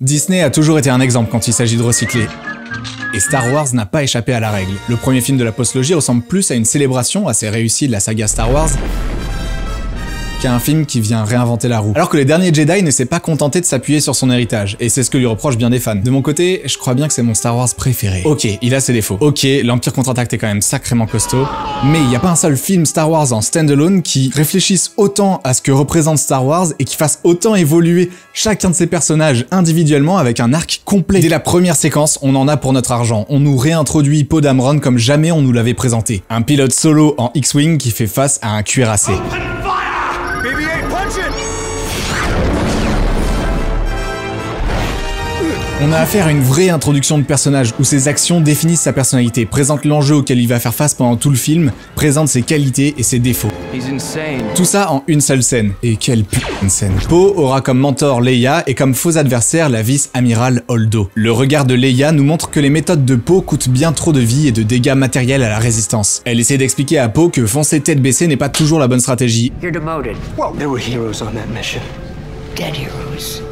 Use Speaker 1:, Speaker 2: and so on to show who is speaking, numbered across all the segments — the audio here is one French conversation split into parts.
Speaker 1: Disney a toujours été un exemple quand il s'agit de recycler. Et Star Wars n'a pas échappé à la règle. Le premier film de la postlogie ressemble plus à une célébration assez réussie de la saga Star Wars qu'à un film qui vient réinventer la roue. Alors que les derniers Jedi ne s'est pas contenté de s'appuyer sur son héritage, et c'est ce que lui reprochent bien des fans. De mon côté, je crois bien que c'est mon Star Wars préféré. Ok, il a ses défauts. Ok, l'Empire contre-attaque est quand même sacrément costaud, mais il n'y a pas un seul film Star Wars en standalone qui réfléchisse autant à ce que représente Star Wars et qui fasse autant évoluer chacun de ses personnages individuellement avec un arc complet. Dès la première séquence, on en a pour notre argent. On nous réintroduit Poe Dameron comme jamais on nous l'avait présenté. Un pilote solo en X-Wing qui fait face à un cuirassé. On a affaire à une vraie introduction de personnage où ses actions définissent sa personnalité, présentent l'enjeu auquel il va faire face pendant tout le film, présentent ses qualités et ses défauts. Tout ça en une seule scène. Et quelle putain de scène. Poe aura comme mentor Leia et comme faux adversaire la vice-amiral Holdo. Le regard de Leia nous montre que les méthodes de Poe coûtent bien trop de vie et de dégâts matériels à la résistance. Elle essaie d'expliquer à Poe que foncer tête baissée n'est pas toujours la bonne stratégie.
Speaker 2: You're demoted. Whoa. There were heroes on that mission. Dead heroes.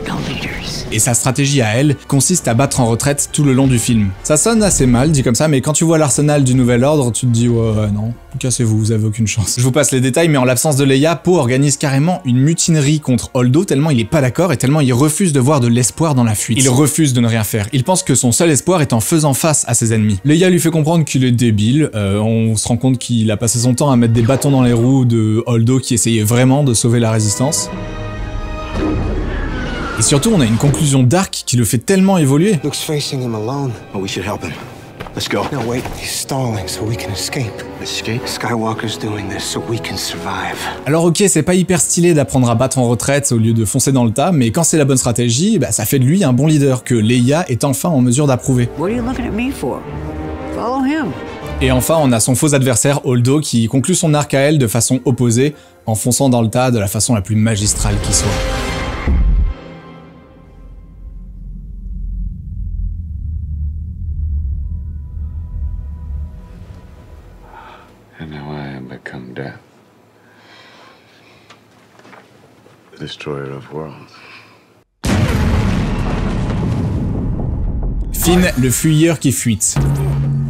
Speaker 2: No leaders.
Speaker 1: Et sa stratégie à elle consiste à battre en retraite tout le long du film. Ça sonne assez mal dit comme ça, mais quand tu vois l'arsenal du Nouvel Ordre, tu te dis ouais non, cassez-vous, vous avez aucune chance. Je vous passe les détails, mais en l'absence de Leia, Poe organise carrément une mutinerie contre Holdo tellement il est pas d'accord et tellement il refuse de voir de l'espoir dans la fuite. Il refuse de ne rien faire. Il pense que son seul espoir est en faisant face à ses ennemis. Leia lui fait comprendre qu'il est débile, on se rend compte qu'il a passé son temps à mettre des bâtons dans les roues de Holdo qui essayait vraiment de sauver la résistance. Et surtout, on a une conclusion d'arc qui le fait tellement évoluer.
Speaker 3: Luke's facing him alone, but we should help him. Let's go. No, wait. He's stalling so we can escape. Escape? Skywalker's doing this so we can survive.
Speaker 1: Alors ok, c'est pas hyper stylé d'apprendre à battre en retraite au lieu de foncer dans le tas, mais quand c'est la bonne stratégie, bah ça fait de lui un bon leader que Leia est enfin en mesure d'approuver.
Speaker 2: What are you looking at me for? Follow him.
Speaker 1: Et enfin, on a son faux adversaire Holdo qui conclut son arc à elle de façon opposée, en fonçant dans le tas de la façon la plus magistrale qui soit.
Speaker 4: And now I am become death, the destroyer of worlds.
Speaker 1: Finn, le fuyeur qui fuite.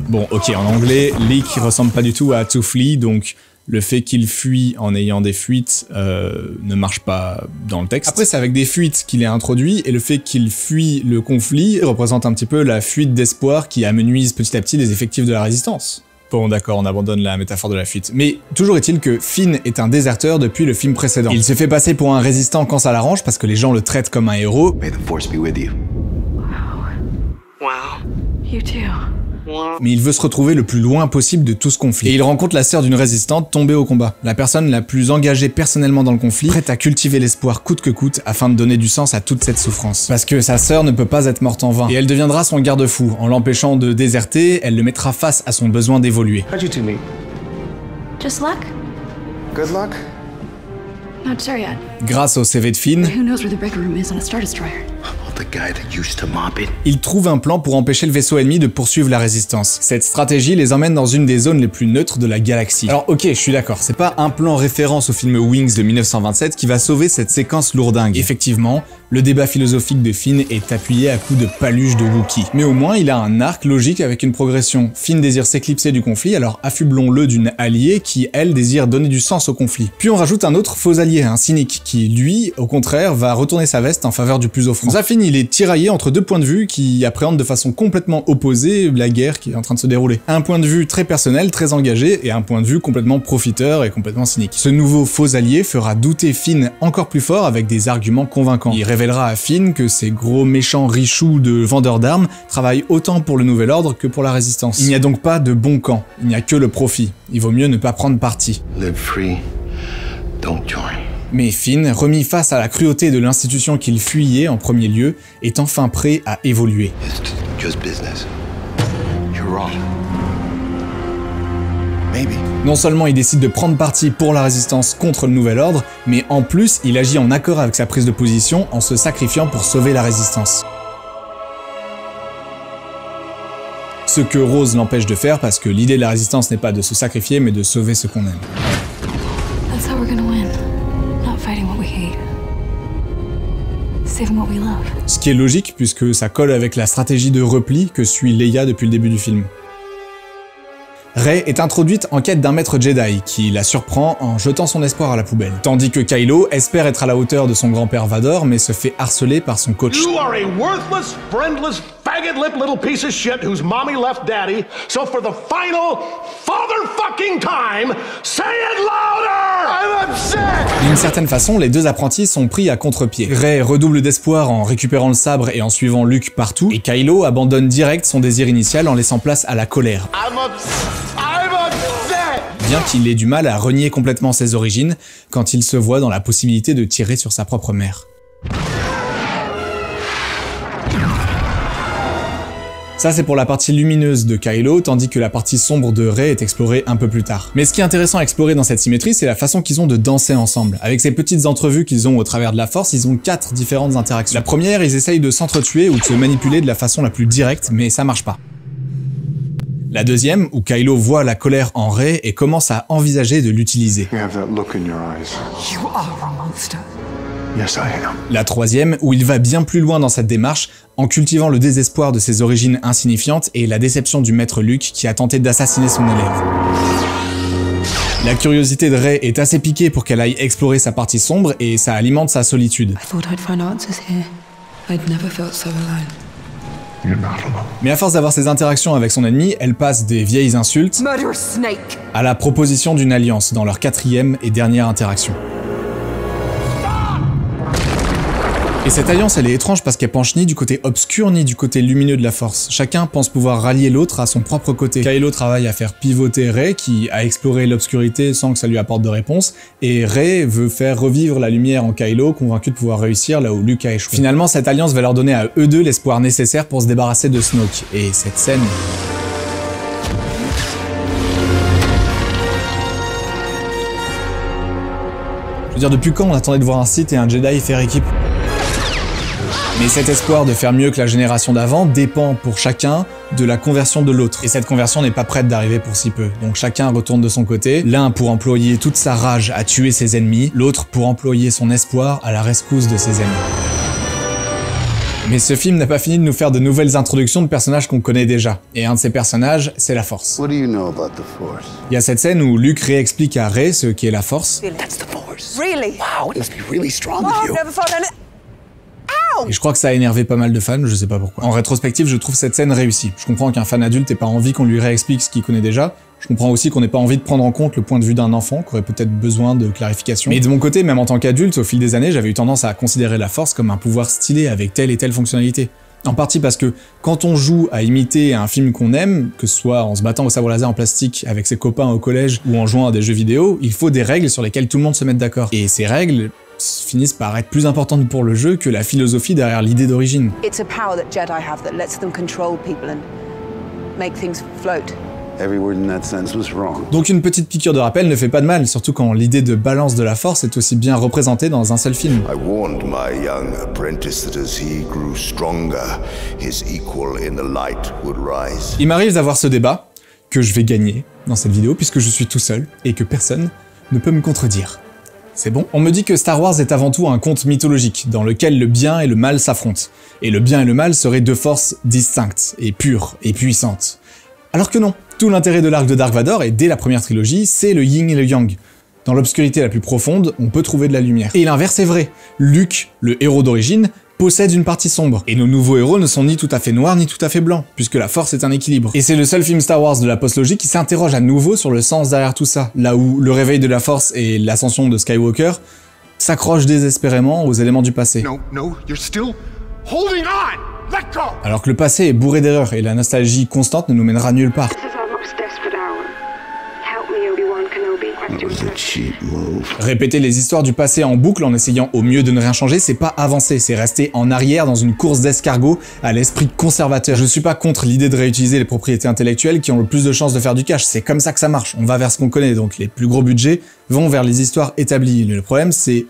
Speaker 1: Bon, ok, en anglais, leak ressemble pas du tout à to flee, donc le fait qu'il fuit en ayant des fuites ne marche pas dans le texte. Après, c'est avec des fuites qu'il est introduit, et le fait qu'il fuit le conflit représente un petit peu la fuite d'espoir qui amenuise petit à petit les effectifs de la résistance. Bon d'accord, on abandonne la métaphore de la fuite. Mais toujours est-il que Finn est un déserteur depuis le film précédent. Il se fait passer pour un résistant quand ça l'arrange parce que les gens le traitent comme un héros.
Speaker 4: May the Force be with you.
Speaker 2: Wow. You too.
Speaker 1: Mais il veut se retrouver le plus loin possible de tout ce conflit. Et il rencontre la sœur d'une résistante tombée au combat. La personne la plus engagée personnellement dans le conflit, prête à cultiver l'espoir coûte que coûte afin de donner du sens à toute cette souffrance. Parce que sa sœur ne peut pas être morte en vain. Et elle deviendra son garde-fou. En l'empêchant de déserter, elle le mettra face à son besoin d'évoluer.
Speaker 3: How'd you two meet?
Speaker 5: Just luck?
Speaker 3: Good luck?
Speaker 5: Not sure yet.
Speaker 1: Grâce au CV de Finn,
Speaker 5: Who knows where the breaker room is on a Star Destroyer?
Speaker 4: The guy that used to mop it.
Speaker 1: il trouve un plan pour empêcher le vaisseau ennemi de poursuivre la résistance. Cette stratégie les emmène dans une des zones les plus neutres de la galaxie. Alors ok, je suis d'accord, c'est pas un plan référence au film Wings de 1927 qui va sauver cette séquence lourdingue. Effectivement, le débat philosophique de Finn est appuyé à coups de paluche de Wookiee. Mais au moins, il a un arc logique avec une progression. Finn désire s'éclipser du conflit, alors affublons-le d'une alliée qui, elle, désire donner du sens au conflit. Puis on rajoute un autre faux allié, un cynique, qui, lui, au contraire, va retourner sa veste en faveur du plus offrant. Ça, Finn, il est tiraillé entre deux points de vue qui appréhendent de façon complètement opposée la guerre qui est en train de se dérouler. Un point de vue très personnel, très engagé, et un point de vue complètement profiteur et complètement cynique. Ce nouveau faux allié fera douter Finn encore plus fort avec des arguments convaincants. Il révélera à Finn que ces gros méchants richoux de vendeurs d'armes travaillent autant pour le Nouvel Ordre que pour la Résistance. Il n'y a donc pas de bon camp, il n'y a que le profit. Il vaut mieux ne pas prendre parti.
Speaker 4: Live free, don't join.
Speaker 1: Mais Finn, remis face à la cruauté de l'institution qu'il fuyait en premier lieu, est enfin prêt à évoluer.
Speaker 4: It's just business. You're wrong. Maybe.
Speaker 1: Non seulement il décide de prendre parti pour la Résistance contre le Nouvel Ordre, mais en plus il agit en accord avec sa prise de position en se sacrifiant pour sauver la Résistance. Ce que Rose l'empêche de faire parce que l'idée de la Résistance n'est pas de se sacrifier mais de sauver ce qu'on aime.
Speaker 5: That's how we're gonna win. Not fighting what we hate. Saving what we love.
Speaker 1: Ce qui est logique puisque ça colle avec la stratégie de repli que suit Leia depuis le début du film. Rey est introduite en quête d'un maître Jedi qui la surprend en jetant son espoir à la poubelle. Tandis que Kylo espère être à la hauteur de son grand-père Vador mais se fait harceler par son coach.
Speaker 6: You are a worthless, friendless, faggot-lipped little piece of shit whose mommy left daddy, so for the final father-fucking time, say it louder! I'm upset!
Speaker 1: D'une certaine façon, les deux apprentis sont pris à contre-pied. Rey redouble d'espoir en récupérant le sabre et en suivant Luke partout, et Kylo abandonne direct son désir initial en laissant place à la colère. Bien qu'il ait du mal à renier complètement ses origines quand il se voit dans la possibilité de tirer sur sa propre mère. Ça c'est pour la partie lumineuse de Kylo, tandis que la partie sombre de Rey est explorée un peu plus tard. Mais ce qui est intéressant à explorer dans cette symétrie, c'est la façon qu'ils ont de danser ensemble. Avec ces petites entrevues qu'ils ont au travers de la Force, ils ont 4 différentes interactions. La première, ils essayent de s'entretuer ou de se manipuler de la façon la plus directe, mais ça marche pas. La deuxième, où Kylo voit la colère en Rey et commence à envisager de l'utiliser.
Speaker 3: You have that look in your eyes.
Speaker 2: You are a monster.
Speaker 3: Yes, I am.
Speaker 1: La troisième, où il va bien plus loin dans cette démarche, en cultivant le désespoir de ses origines insignifiantes et la déception du maître Luke qui a tenté d'assassiner son élève. La curiosité de Rey est assez piquée pour qu'elle aille explorer sa partie sombre et ça alimente sa solitude.
Speaker 7: I thought I'd find answers here. I'd never felt so alone.
Speaker 3: You're not alone.
Speaker 1: Mais à force d'avoir ces interactions avec son ennemi, elle passe des vieilles insultes
Speaker 2: Murderous snake.
Speaker 1: à la proposition d'une alliance dans leur 4e et dernière interaction. Et cette alliance, elle est étrange parce qu'elle penche ni du côté obscur ni du côté lumineux de la Force. Chacun pense pouvoir rallier l'autre à son propre côté. Kylo travaille à faire pivoter Rey, qui a exploré l'obscurité sans que ça lui apporte de réponse, et Rey veut faire revivre la lumière en Kylo, convaincu de pouvoir réussir là où Luke a échoué. Finalement, cette alliance va leur donner à eux deux l'espoir nécessaire pour se débarrasser de Snoke. Et cette scène... Je veux dire, depuis quand on attendait de voir un Sith et un Jedi faire équipe ? Mais cet espoir de faire mieux que la génération d'avant dépend pour chacun de la conversion de l'autre. Et cette conversion n'est pas prête d'arriver pour si peu. Donc chacun retourne de son côté, l'un pour employer toute sa rage à tuer ses ennemis, l'autre pour employer son espoir à la rescousse de ses ennemis. Mais ce film n'a pas fini de nous faire de nouvelles introductions de personnages qu'on connaît déjà. Et un de ces personnages, c'est la Force.
Speaker 3: What do you know about the Force?
Speaker 1: Il y a cette scène où Luke réexplique à Rey ce qu'est la Force.
Speaker 2: That's the Force. Really?
Speaker 3: Wow, it must be really strong with
Speaker 2: I've
Speaker 3: you.
Speaker 2: never felt any...
Speaker 1: Et je crois que ça a énervé pas mal de fans, je sais pas pourquoi. En rétrospective, je trouve cette scène réussie. Je comprends qu'un fan adulte ait pas envie qu'on lui réexplique ce qu'il connaît déjà. Je comprends aussi qu'on n'ait pas envie de prendre en compte le point de vue d'un enfant, qui aurait peut-être besoin de clarification. Mais de mon côté, même en tant qu'adulte, au fil des années, j'avais eu tendance à considérer la Force comme un pouvoir stylé avec telle et telle fonctionnalité. En partie parce que quand on joue à imiter un film qu'on aime, que ce soit en se battant au sabre laser en plastique avec ses copains au collège ou en jouant à des jeux vidéo, il faut des règles sur lesquelles tout le monde se mette d'accord. Et ces règles finissent par être plus importantes pour le jeu que la philosophie derrière l'idée d'origine.
Speaker 8: It's a power that Jedi have that lets them control people and make things float.
Speaker 3: Every word in that sentence was wrong.
Speaker 1: Donc une petite piqûre de rappel ne fait pas de mal, surtout quand l'idée de balance de la Force est aussi bien représentée dans un seul film.
Speaker 9: I warned my young apprentice that as he grew stronger, his equal in the light would rise.
Speaker 1: Il m'arrive d'avoir ce débat, que je vais gagner dans cette vidéo puisque je suis tout seul et que personne ne peut me contredire. C'est bon ? On me dit que Star Wars est avant tout un conte mythologique, dans lequel le bien et le mal s'affrontent. Et le bien et le mal seraient deux forces distinctes, et pures, et puissantes. Alors que non, tout l'intérêt de l'arc de Dark Vador, et dès la première trilogie, c'est le yin et le yang. Dans l'obscurité la plus profonde, on peut trouver de la lumière. Et l'inverse est vrai. Luke, le héros d'origine, possède une partie sombre. Et nos nouveaux héros ne sont ni tout à fait noirs ni tout à fait blancs, puisque la Force est un équilibre. Et c'est le seul film Star Wars de la post-logie qui s'interroge à nouveau sur le sens derrière tout ça, là où le réveil de la Force et l'ascension de Skywalker s'accrochent désespérément aux éléments du passé.
Speaker 6: No, you're still holding on! Let go!
Speaker 1: Alors que le passé est bourré d'erreurs et la nostalgie constante ne nous mènera nulle part.
Speaker 10: This is our most desperate hour. Help me, Obi-Wan Kenobi.
Speaker 3: That was a cheap move.
Speaker 1: Répéter les histoires du passé en boucle en essayant au mieux de ne rien changer, c'est pas avancer, c'est rester en arrière dans une course d'escargot à l'esprit conservateur. Je suis pas contre l'idée de réutiliser les propriétés intellectuelles qui ont le plus de chances de faire du cash, c'est comme ça que ça marche, on va vers ce qu'on connaît, donc les plus gros budgets vont vers les histoires établies. Le problème c'est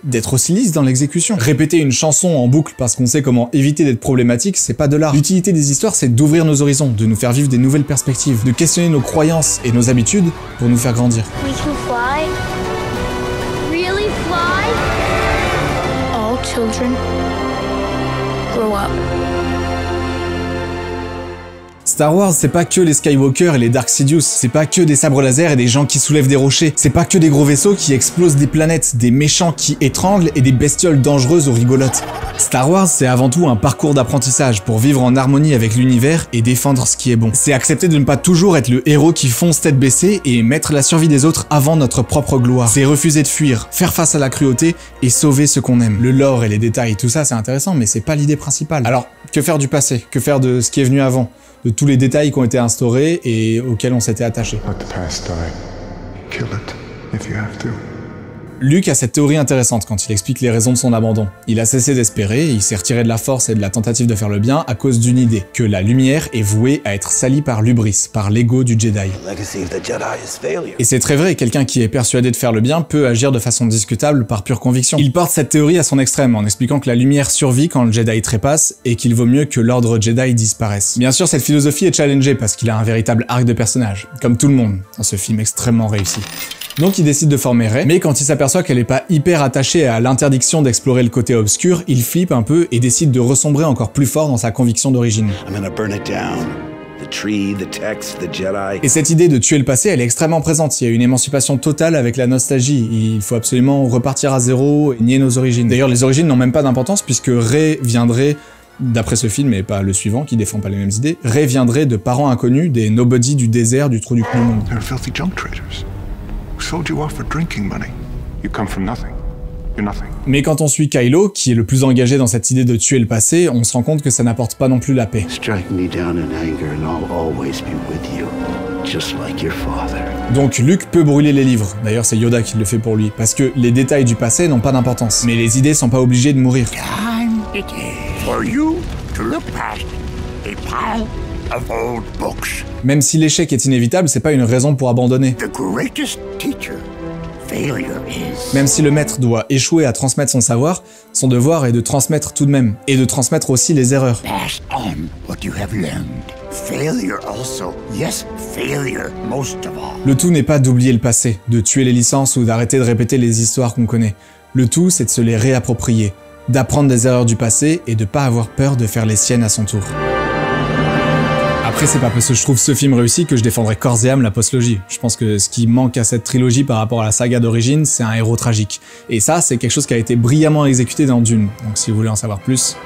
Speaker 1: d'être aussi lisse dans l'exécution. Répéter une chanson en boucle parce qu'on sait comment éviter d'être problématique, c'est pas de l'art. L'utilité des histoires, c'est d'ouvrir nos horizons, de nous faire vivre des nouvelles perspectives, de questionner nos croyances et nos habitudes pour nous faire grandir.
Speaker 10: We can fly? Really fly? All children
Speaker 5: grow up.
Speaker 1: Star Wars, c'est pas que les Skywalker et les Dark Sidious, c'est pas que des sabres laser et des gens qui soulèvent des rochers, c'est pas que des gros vaisseaux qui explosent des planètes, des méchants qui étranglent et des bestioles dangereuses ou rigolotes. Star Wars, c'est avant tout un parcours d'apprentissage pour vivre en harmonie avec l'univers et défendre ce qui est bon. C'est accepter de ne pas toujours être le héros qui fonce tête baissée et mettre la survie des autres avant notre propre gloire. C'est refuser de fuir, faire face à la cruauté et sauver ce qu'on aime. Le lore et les détails, tout ça c'est intéressant, mais c'est pas l'idée principale. Alors, que faire du passé? Que faire de ce qui est venu avant? De tous les détails qui ont été instaurés et auxquels on s'était attaché. Luke a cette théorie intéressante quand il explique les raisons de son abandon. Il a cessé d'espérer, il s'est retiré de la force et de la tentative de faire le bien à cause d'une idée, que la lumière est vouée à être salie par l'hubris, par l'ego du Jedi. Et c'est très vrai, quelqu'un qui est persuadé de faire le bien peut agir de façon discutable par pure conviction. Il porte cette théorie à son extrême en expliquant que la lumière survit quand le Jedi trépasse et qu'il vaut mieux que l'ordre Jedi disparaisse. Bien sûr, cette philosophie est challengée parce qu'il a un véritable arc de personnage, comme tout le monde, dans ce film extrêmement réussi. Donc il décide de former Rey, mais quand il s'aperçoit qu'elle est pas hyper attachée à l'interdiction d'explorer le côté obscur, il flippe un peu et décide de ressombrer encore plus fort dans sa conviction d'origine. Et cette idée de tuer le passé, elle est extrêmement présente, il y a une émancipation totale avec la nostalgie, il faut absolument repartir à zéro et nier nos origines. D'ailleurs les origines n'ont même pas d'importance puisque Rey viendrait, d'après ce film et pas le suivant qui défend pas les mêmes idées, Rey viendrait de parents inconnus, des nobody du désert du trou du cul du monde. Mais quand on suit Kylo, qui est le plus engagé dans cette idée de tuer le passé, on se rend compte que ça n'apporte pas non plus la paix. Donc Luke peut brûler les livres, d'ailleurs c'est Yoda qui le fait pour lui, parce que les détails du passé n'ont pas d'importance, mais les idées sont pas obligées de mourir. Même si l'échec est inévitable, c'est pas une raison pour abandonner. Même si le maître doit échouer à transmettre son savoir, son devoir est de transmettre tout de même, et de transmettre aussi les erreurs. Le tout n'est pas d'oublier le passé, de tuer les licences ou d'arrêter de répéter les histoires qu'on connaît. Le tout, c'est de se les réapproprier, d'apprendre des erreurs du passé et de pas avoir peur de faire les siennes à son tour. Après, c'est pas parce que je trouve ce film réussi que je défendrai corps et âme la postlogie. Je pense que ce qui manque à cette trilogie par rapport à la saga d'origine, c'est un héros tragique. Et ça, c'est quelque chose qui a été brillamment exécuté dans Dune. Donc si vous voulez en savoir plus...